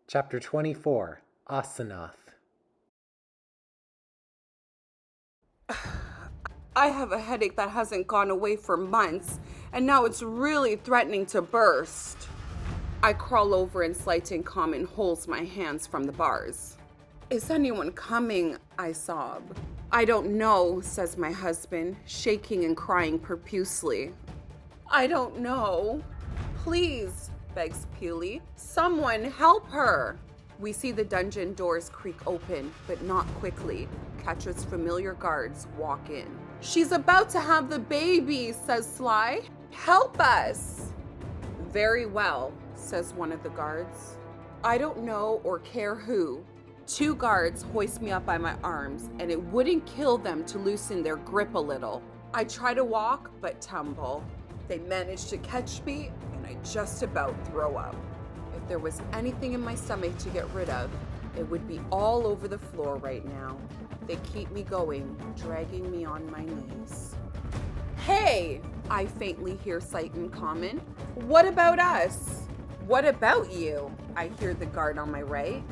Chapter 24, Asenath. I have a headache that hasn't gone away for months, and now it's really threatening to burst. I crawl over and Slighting Common holds my hands from the bars. Is anyone coming? I sob. I don't know, says my husband, shaking and crying profusely. I don't know. Please, begs Peely. Someone help her. We see the dungeon doors creak open, but not quickly. Ketra's familiar guards walk in. She's about to have the baby, says Sly. Help us. Very well, says one of the guards. I don't know or care who. Two guards hoist me up by my arms, and it wouldn't kill them to loosen their grip a little. I try to walk, but tumble. They manage to catch me, and I just about throw up. If there was anything in my stomach to get rid of, it would be all over the floor right now. They keep me going, dragging me on my knees. Hey, I faintly hear Slighting Common. What about us? What about you? I hear the guard on my right.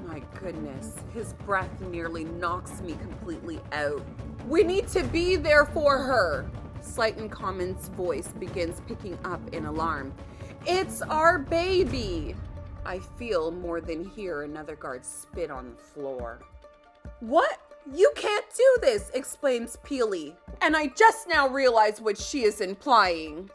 My goodness, his breath nearly knocks me completely out. We need to be there for her. Slighting Common's voice begins picking up in alarm. It's our baby. I feel more than hear another guard spit on the floor. What? You can't do this, exclaims Peely. And I just now realize what she is implying.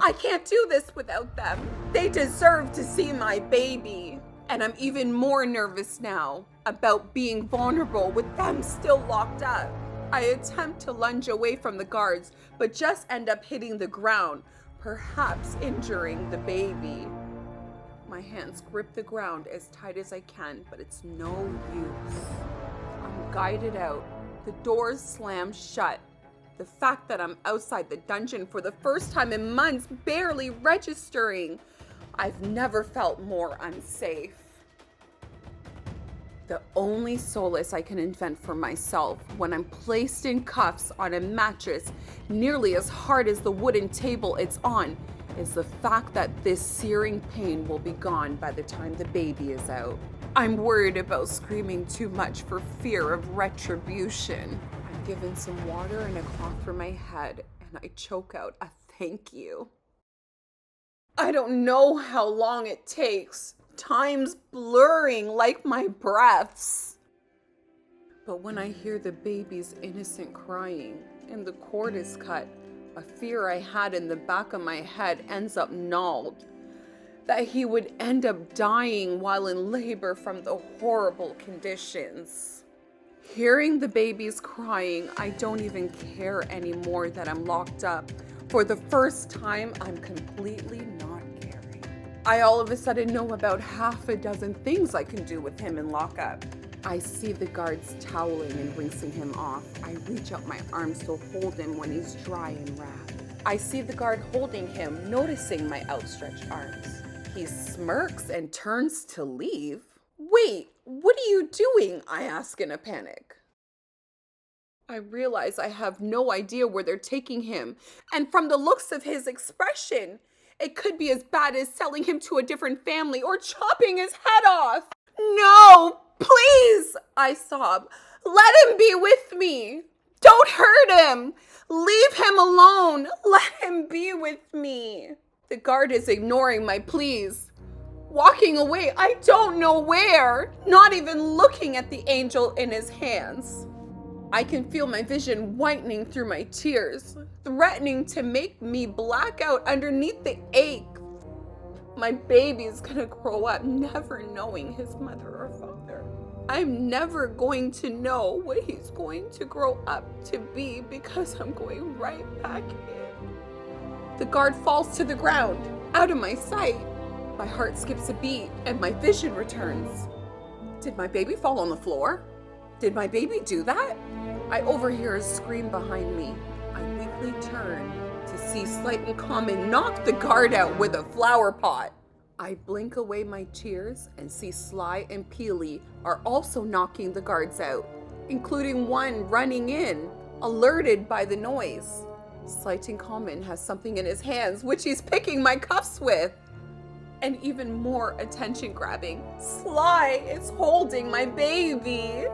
I can't do this without them. They deserve to see my baby. And I'm even more nervous now about being vulnerable with them still locked up. I attempt to lunge away from the guards, but just end up hitting the ground, perhaps injuring the baby. My hands grip the ground as tight as I can, but it's no use. I'm guided out. The doors slam shut. The fact that I'm outside the dungeon for the first time in months barely registering. I've never felt more unsafe. The only solace I can invent for myself when I'm placed in cuffs on a mattress nearly as hard as the wooden table it's on is the fact that this searing pain will be gone by the time the baby is out. I'm worried about screaming too much for fear of retribution. I'm given some water and a cloth for my head, and I choke out a thank you. I don't know how long it takes. Time's blurring like my breaths. But when I hear the baby's innocent crying and the cord is cut, a fear I had in the back of my head ends up nulled. That he would end up dying while in labor from the horrible conditions. Hearing the baby's crying, I don't even care anymore that I'm locked up. For the first time, I'm completely not caring. I all of a sudden know about half a dozen things I can do with him in lockup. I see the guards toweling and rinsing him off. I reach out my arms to hold him when he's dry and wrapped. I see the guard holding him, noticing my outstretched arms. He smirks and turns to leave. Wait, what are you doing? I ask in a panic. I realize I have no idea where they're taking him, and from the looks of his expression, it could be as bad as selling him to a different family or chopping his head off. No, please, I sob. Let him be with me. Don't hurt him. Leave him alone. Let him be with me. The guard is ignoring my pleas. Walking away, I don't know where, not even looking at the angel in his hands. I can feel my vision whitening through my tears, threatening to make me black out underneath the ache. My baby's gonna grow up never knowing his mother or father. I'm never going to know what he's going to grow up to be because I'm going right back in. The guard falls to the ground, out of my sight. My heart skips a beat and my vision returns. Did my baby fall on the floor? Did my baby do that? I overhear a scream behind me. I weakly turn to see Slighting Common knock the guard out with a flower pot. I blink away my tears and see Sly and Peely are also knocking the guards out, including one running in, alerted by the noise. Slighting Common has something in his hands, which he's picking my cuffs with. And even more attention grabbing, Sly is holding my baby.